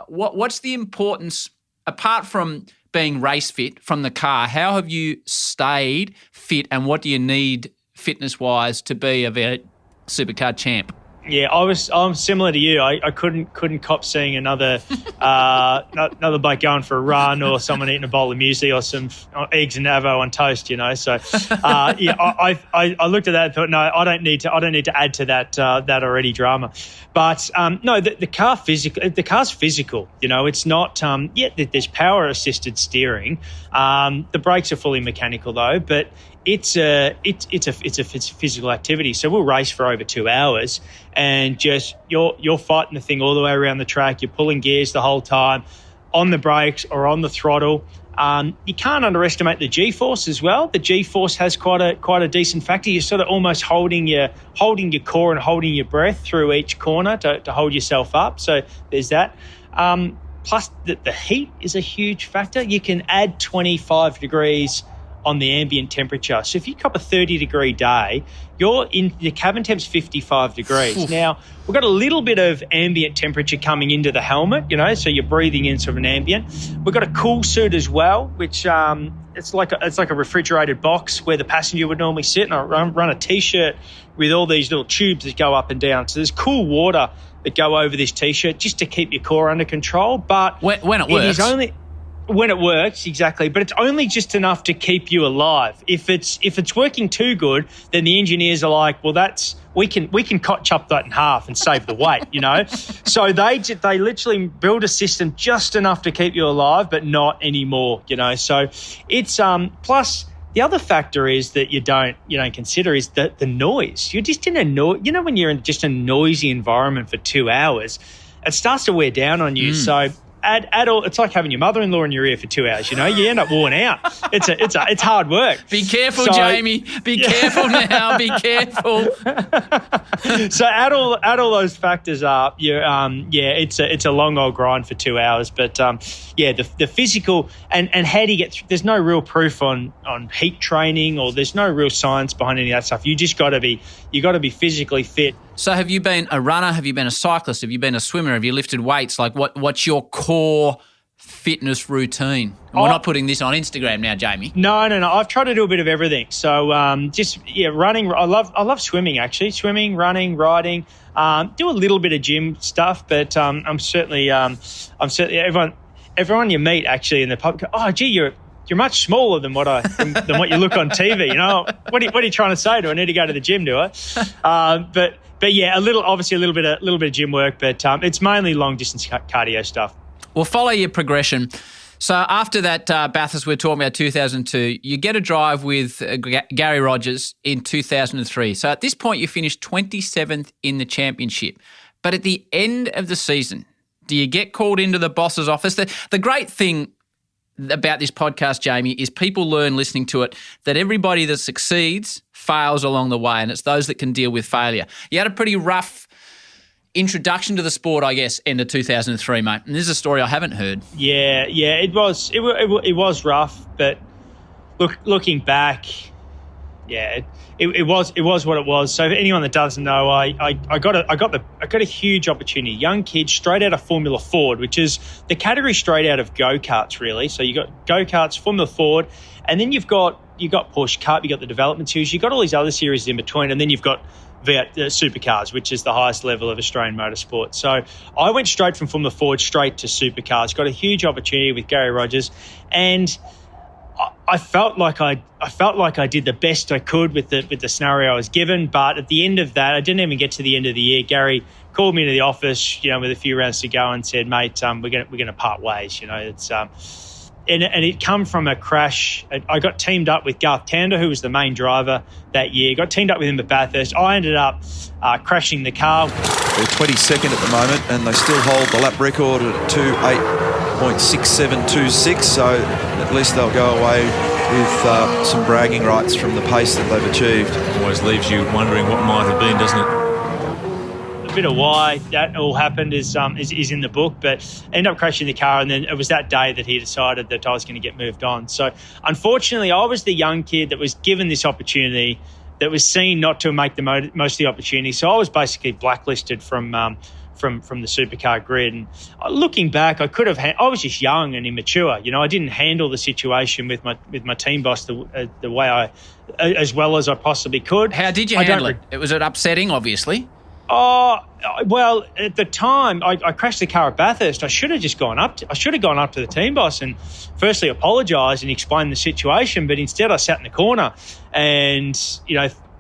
What's the importance, apart from being race fit from the car, how have you stayed fit and what do you need fitness-wise to be a V8 supercar champ? Yeah, I'm similar to you. I couldn't cop seeing another bloke going for a run or someone eating a bowl of muesli or some eggs and avo on toast, So I looked at that and thought, no, I don't need to add to that already drama. But no, the car's physical. It's not there's power assisted steering. The brakes are fully mechanical though, but it's a physical activity. So we'll race for over 2 hours and just you're fighting the thing all the way around the track. You're pulling gears the whole time on the brakes or on the throttle. You can't underestimate the G-force as well. The G-force has quite a decent factor. You're sort of almost holding your core and holding your breath through each corner to hold yourself up. So there's that. Plus the heat is a huge factor. You can add 25 degrees on the ambient temperature. So if you cop a 30-degree day, your cabin temp's 55 degrees. Oof. Now, we've got a little bit of ambient temperature coming into the helmet, so you're breathing in sort of an ambient. We've got a cool suit as well, which it's like a refrigerated box where the passenger would normally sit, and I run a T-shirt with all these little tubes that go up and down. So there's cool water that go over this T-shirt just to keep your core under control. But when it works. When it works, exactly, but it's only just enough to keep you alive. If it's working too good, then the engineers are like, well, we can chop that in half and save the weight, So they literally build a system just enough to keep you alive, but not anymore, So it's plus the other factor is that you don't consider is the noise. You're just in when you're in just a noisy environment for 2 hours, it starts to wear down on you. So add all. It's like having your mother-in-law in your ear for 2 hours. You know, you end up worn out. It's hard work. Be careful, Jamie. Be careful now. Be careful. So add all those factors up. It's a long old grind for 2 hours. But the physical and how do you get through? There's no real proof on heat training, or there's no real science behind any of that stuff. You just got to be physically fit. So have you been a runner? Have you been a cyclist? Have you been a swimmer? Have you lifted weights? Like what's your core fitness routine? We're not putting this on Instagram now, Jamie. No. I've tried to do a bit of everything. So running. I love swimming actually. Swimming, running, riding. Do a little bit of gym stuff, but I'm certainly everyone you meet actually in the pub. Oh, gee, you're much smaller than what you look on TV. You know, what are you trying to say? Do I need to go to the gym? Do I? But yeah, a little bit of gym work, but it's mainly long distance cardio stuff. We'll follow your progression. So after that Bathurst we're talking about 2002, you get a drive with Gary Rogers in 2003. So at this point you finished 27th in the championship. But at the end of the season, do you get called into the boss's office? The great thing about this podcast, Jamie, is people learn listening to it that everybody that succeeds fails along the way, and it's those that can deal with failure. You had a pretty rough introduction to the sport, I guess, end of 2003, mate. And this is a story I haven't heard. Yeah, it was rough, but looking back, it was what it was. So for anyone that doesn't know, I got a huge opportunity. Young kid, straight out of Formula Ford, which is the category straight out of go-karts, really. So you got go-karts, Formula Ford, and then you've got Porsche Cup, you got the development series, you got all these other series in between, and then you've got supercars, which is the highest level of Australian motorsport. So I went straight from Formula Ford straight to supercars. Got a huge opportunity with Gary Rogers, and I felt like I did the best I could with the scenario I was given. But at the end of that, I didn't even get to the end of the year. Gary called me into the office, with a few rounds to go, and said, "Mate, we're gonna part ways." It's and it come from a crash. I got teamed up with Garth Tander, who was the main driver that year. Got teamed up with him at Bathurst. I ended up crashing the car. They're 22nd at the moment, and they still hold the lap record at 2:8.6726. So at least they'll go away with some bragging rights from the pace that they've achieved. Always leaves you wondering what might have been, doesn't it? A bit of why that all happened is in the book, but I ended up crashing the car, and then it was that day that he decided that I was going to get moved on. So unfortunately, I was the young kid that was given this opportunity, that was seen not to make the most of the opportunity. So I was basically blacklisted from the supercar grid. And looking back, I could have. I was just young and immature. I didn't handle the situation with my team boss the way as well as I possibly could. How did you handle it? Was it upsetting? Obviously. Oh, well, at the time, I crashed the car at Bathurst. I should have gone up to the team boss and firstly apologised and explained the situation, but instead I sat in the corner and,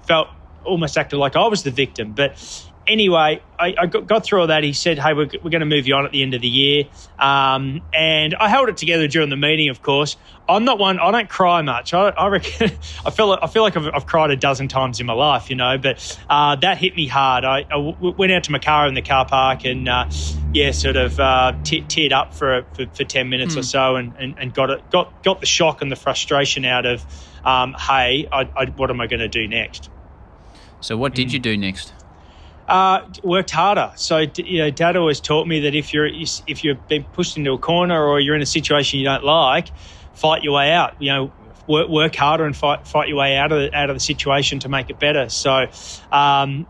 felt almost acted like I was the victim. But anyway, I got through all that. He said, "Hey, we're going to move you on at the end of the year." And I held it together during the meeting, of course. I'm not one, I don't cry much. I reckon, I feel like I've cried a dozen times in my life, but that hit me hard. I went out to my car in the car park and, teared up for 10 minutes or so and got the shock and the frustration out of, hey, what am I going to do next? So what did you do next? Worked harder. So, Dad always taught me that if you're being pushed into a corner or you're in a situation you don't like, fight your way out. Work harder and fight your way out of the situation to make it better. So, I'm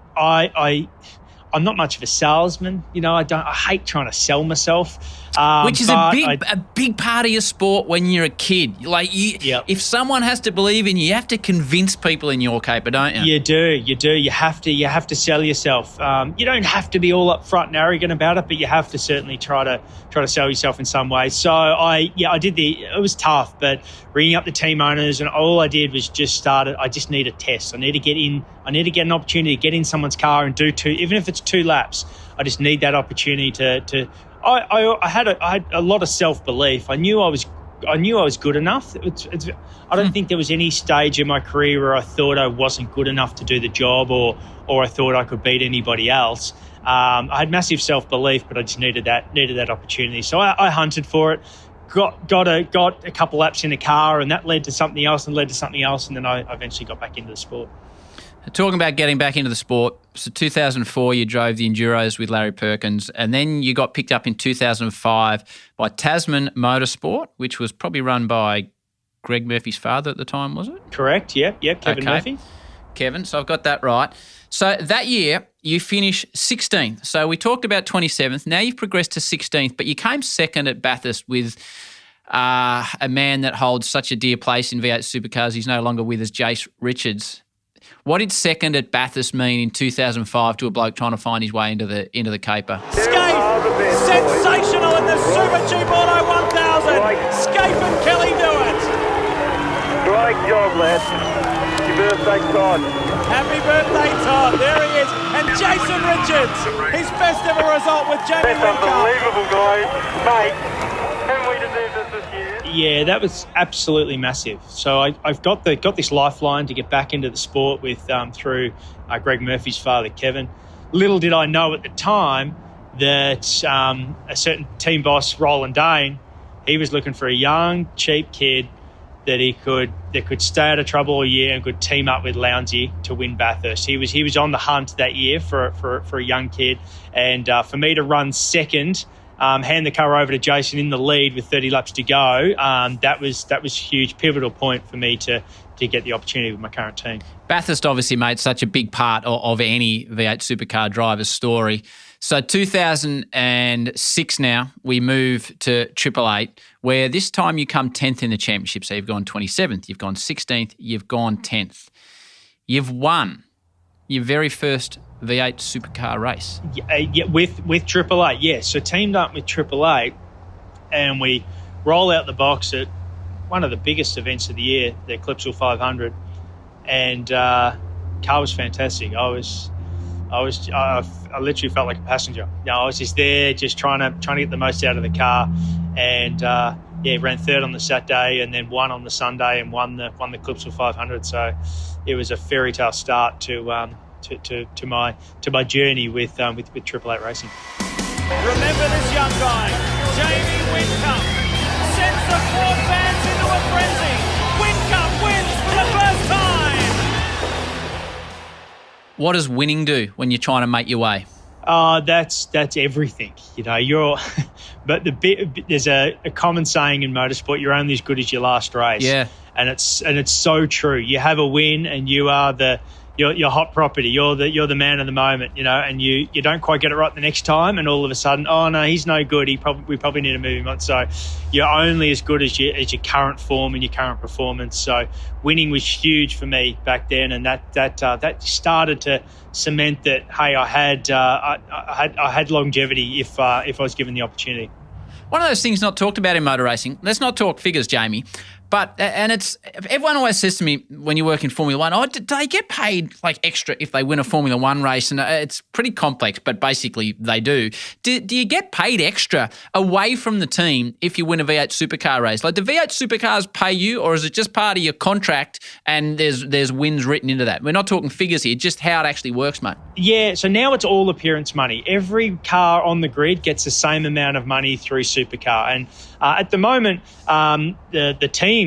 not much of a salesman. I hate trying to sell myself. Which is a big part of your sport when you're a kid. If someone has to believe in you, you have to convince people in your caper, don't you? You do. You have to sell yourself. You don't have to be all up front and arrogant about it, but you have to certainly try to sell yourself in some way. So I did it was tough, but ringing up the team owners, and all I did was I just need a test. I need to get in. I need to get an opportunity to get in someone's car and do even if it's 2 laps. I just need that opportunity to I had a lot of self-belief. I knew I was I was good enough. I don't think there was any stage in my career where I thought I wasn't good enough to do the job, or I thought I could beat anybody else. I had massive self-belief, but I just needed that opportunity. So I hunted for it. Got a couple laps in a car, and that led to something else, and then I eventually got back into the sport. Talking about getting back into the sport, so 2004 you drove the Enduros with Larry Perkins, and then you got picked up in 2005 by Tasman Motorsport, which was probably run by Greg Murphy's father at the time, was it? Correct, yep, Kevin Murphy. Kevin, so I've got that right. So that year you finished 16th. So we talked about 27th. Now you've progressed to 16th, but you came second at Bathurst with a man that holds such a dear place in V8 supercars. He's no longer with us, Jace Richards. What did second at Bathurst mean in 2005 to a bloke trying to find his way into the caper? Skate, sensational in the Super Cheap Auto 1000. Skate and Kelly do it. Great job, lad. Happy birthday, Todd. Happy birthday, Todd. There he is. And Jason Richards, his best ever result with Jamie Wincup. That's unbelievable, guys. Mate, haven't we deserved this year? Yeah, that was absolutely massive. So I've got this lifeline to get back into the sport with through Greg Murphy's father, Kevin. Little did I know at the time that a certain team boss, Roland Dane, he was looking for a young, cheap kid that could stay out of trouble all year and could team up with Lounsey to win Bathurst. He was on the hunt that year for a young kid, and for me to run second, hand the car over to Jason in the lead with 30 laps to go, that was a huge pivotal point for me to get the opportunity with my current team. Bathurst obviously made such a big part of any V8 supercar driver's story. So 2006 now, we move to 888, where this time you come 10th in the championship. So you've gone 27th, you've gone 16th, you've gone 10th. You've won your very first V8 supercar race. Yeah, with 888, yeah. So teamed up with 888, and we roll out the box at one of the biggest events of the year, the Clipsal 500, and car was fantastic. I literally felt like a passenger. I was just there, just trying to get the most out of the car, and ran third on the Saturday, and then won on the Sunday, and won the Clipsal 500. So it was a fairy tale start to my journey with 888 racing. Remember this young guy, Jamie Wincup, sends the Ford fans into a frenzy. Wincup wins for the first time. What does winning do when you're trying to make your way? That's everything. But there's a common saying in motorsport: you're only as good as your last race. Yeah, and it's so true. You have a win, and you are you're hot property. You're the man of the moment, and you don't quite get it right the next time, and all of a sudden, oh no, he's no good. We probably need to move him on. So you're only as good as your current form and your current performance. So winning was huge for me back then, and that started to cement that. Hey, I had longevity if I was given the opportunity. One of those things not talked about in motor racing. Let's not talk figures, Jamie. But, and it's, everyone always says to me when you work in Formula One, do they get paid like extra if they win a Formula One race? And it's pretty complex, but basically they do. Do you get paid extra away from the team if you win a V8 supercar race? Like, do V8 supercars pay you, or is it just part of your contract and there's wins written into that? We're not talking figures here, just how it actually works, mate. Yeah, so now it's all appearance money. Every car on the grid gets the same amount of money through supercar. And at the moment, the teams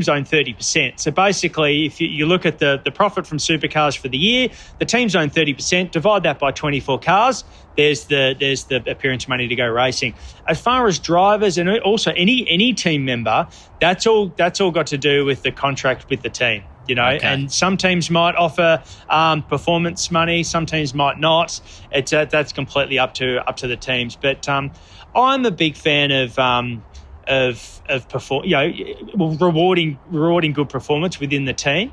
own 30%. So basically, if you look at the profit from supercars for the year, the teams own 30%. Divide that by 24 cars. There's the appearance money to go racing. As far as drivers and also any team member, that's all got to do with the contract with the team. Okay. And some teams might offer performance money, some teams might not. That's completely up to the teams. But I'm a big fan of rewarding good performance within the team.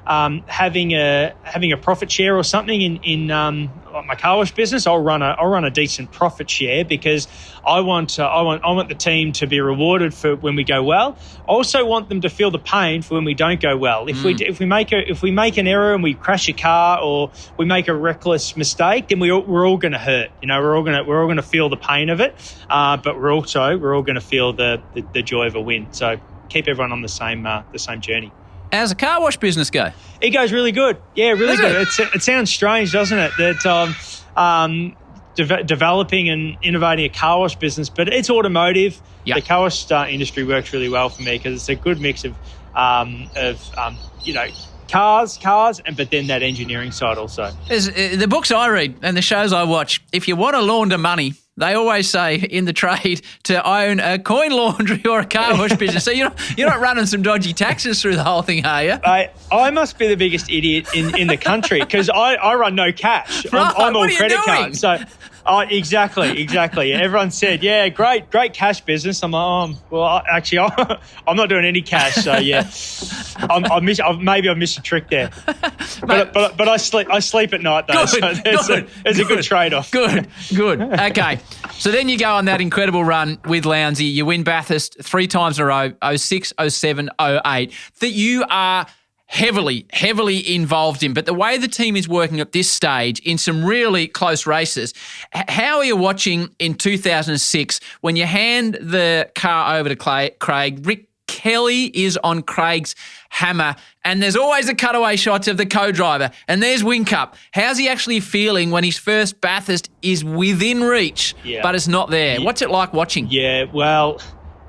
Having a profit share or something in my car wash business, I'll run a decent profit share because I want the team to be rewarded for when we go well. I also want them to feel the pain for when we don't go well. If we make an error and we crash a car or we make a reckless mistake, then we're all going to hurt. We're all going to feel the pain of it, but we're all going to feel the joy of a win. So keep everyone on the same journey. How's the car wash business go? It goes really good. Yeah, really good. It sounds strange, doesn't it, that developing and innovating a car wash business, but it's automotive. Yep. The car wash industry works really well for me because it's a good mix of cars, but then that engineering side also. The books I read and the shows I watch, if you want to launder money, they always say in the trade to own a coin laundry or a car wash business. So you're not running some dodgy taxes through the whole thing, are you? I must be the biggest idiot in the country because I run no cash. Right, I'm all credit cards. So exactly. Everyone said, yeah, great cash business. I'm like, I'm not doing any cash. So yeah, maybe I missed a trick there. But I sleep at night though. Good, so there's a good trade-off. Good. Okay. So then you go on that incredible run with Lounsey. You win Bathurst 3 times in a row, 06, 07, 08, that you are heavily involved in. But the way the team is working at this stage in some really close races, how are you watching in 2006 when you hand the car over to Craig? Rick Kelly is on Craig's hammer, and there's always the cutaway shots of the co-driver, and there's Whincup. How's he actually feeling when his first Bathurst is within reach, but it's not there? What's it like watching? Yeah, well,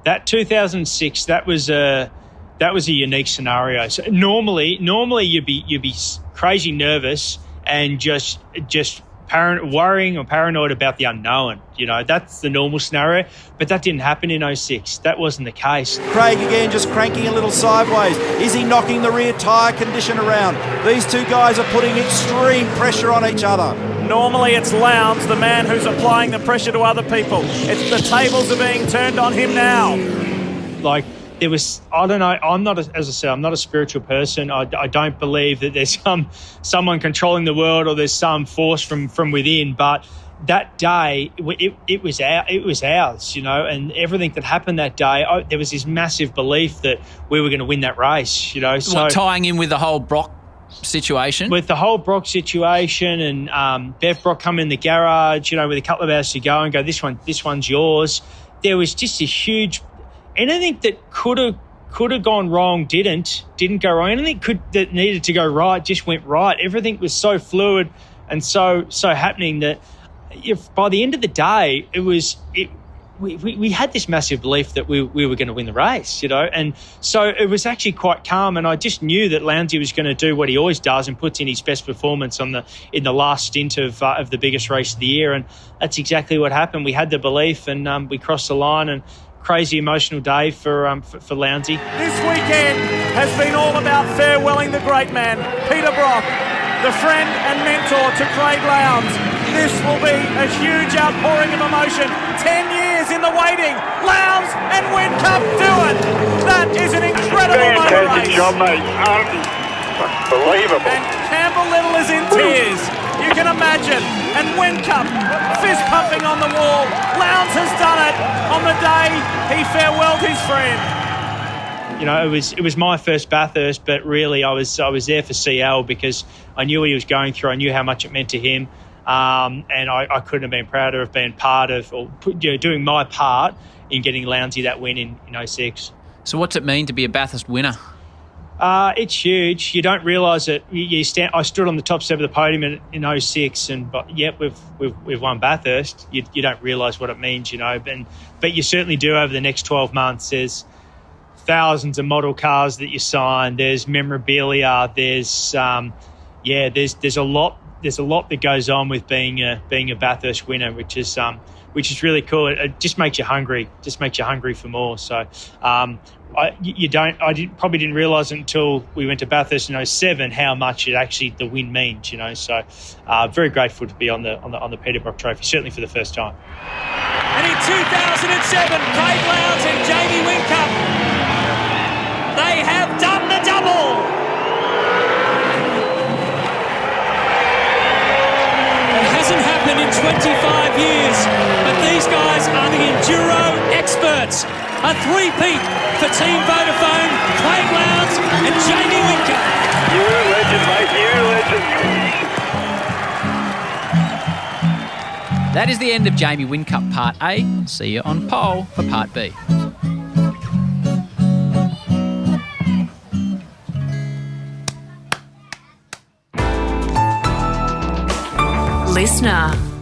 that 2006, that was a unique scenario. So normally you'd be crazy nervous and just worrying or paranoid about the unknown. That's the normal scenario, but that didn't happen in 06. That wasn't the case. Craig again just cranking a little sideways. Is he knocking the rear tyre condition around? These two guys are putting extreme pressure on each other. Normally it's Lowndes, the man who's applying the pressure to other people. It's the tables are being turned on him now. There was, I don't know, I'm not a spiritual person. I don't believe that there's someone controlling the world or there's some force from within. But that day, it was ours, and everything that happened that day, there was this massive belief that we were going to win that race, So tying in with the whole Brock situation? With the whole Brock situation and Bev Brock come in the garage, with a couple of hours to go and go, this one's yours. There was just a huge... Anything that could have gone wrong didn't go wrong. Anything that needed to go right just went right. Everything was so fluid and so happening that by the end of the day, we had this massive belief that we were going to win the race, and so it was actually quite calm. And I just knew that Lounsey was going to do what he always does and puts in his best performance in the last stint of the biggest race of the year, and that's exactly what happened. We had the belief, and we crossed the line and. Crazy emotional day for Lounsey. This weekend has been all about farewelling the great man, Peter Brock, the friend and mentor to Craig Lowndes. This will be a huge outpouring of emotion. 10 years in the waiting. Lowndes and Whincup do it. That is an incredible motor race. Fantastic job, mate. Unbelievable. And Campbell Little is in tears. You can imagine. And Whincup fist pumping on the wall. Lowndes has done it on the day he farewelled his friend. It was my first Bathurst, but really I was there for CL because I knew what he was going through. I knew how much it meant to him, and I couldn't have been prouder of being part of or doing my part in getting Lounsey that win in 06. So what's it mean to be a Bathurst winner? It's huge. You don't realise it. I stood on the top step of the podium in 06, we've won Bathurst. You don't realise what it means, but you certainly do over the next 12 months. There's thousands of model cars that you sign. There's memorabilia. There's there's a lot that goes on with being a Bathurst winner, which is really cool. It just makes you hungry. Just makes you hungry for more. So. Probably didn't realise it until we went to Bathurst in 07 how much the win means, So very grateful to be on the Peter Brock Trophy, certainly for the first time. And in 2007, Craig Lowndes and Jamie Whincup, they have done the double. 25 years. But these guys are the enduro experts. A three-peat for Team Vodafone, Craig Lowndes and Jamie Wincup. You're a legend, mate. You're a legend. That is the end of Jamie Wincup Part A. See you on pole for Part B. Listener.